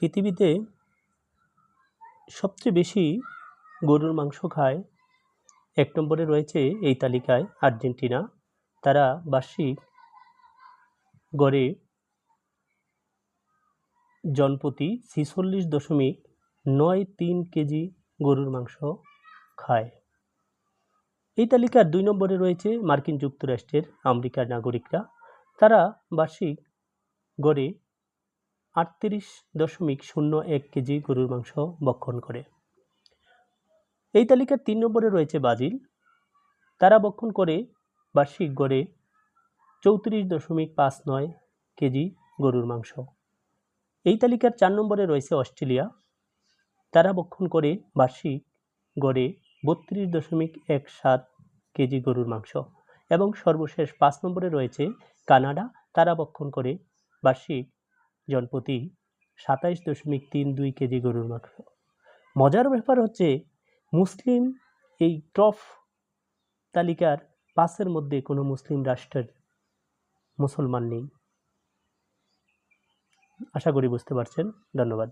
পৃথিবীতে সবচেয়ে বেশি গরুর মাংস খায়, এক নম্বরে রয়েছে এই তালিকায় আর্জেন্টিনা। তারা বার্ষিক গড়ে জনপ্রতি 46.93 কেজি গরুর মাংস খায়। এই তালিকার 2 নম্বরে রয়েছে মার্কিন যুক্তরাষ্ট্রের আমেরিকার নাগরিকরা। তারা বার্ষিক গড়ে 38.01 কেজি গরুর মাংস ভক্ষণ করে। এই তালিকার 3 নম্বরে রয়েছে ব্রাজিল। তারা ভক্ষণ করে বার্ষিক গড়ে 34.59 কেজি গরুর মাংস। এই তালিকার 4 নম্বরে রয়েছে অস্ট্রেলিয়া। তারা ভক্ষণ করে বার্ষিক গড়ে 32.17 কেজি গরুর মাংস। এবং সর্বশেষ 5 নম্বরে রয়েছে কানাডা। তারা ভক্ষণ করে বার্ষিক জনপ্রতি 27.32 কেজি গরুর মাংস। মজার ব্যাপার হচ্ছে মুসলিম এই টপ তালিকার 5-এর মধ্যে কোনো মুসলিম রাষ্ট্রের মুসলমান নেই। আশা করি বুঝতে পারছেন। ধন্যবাদ।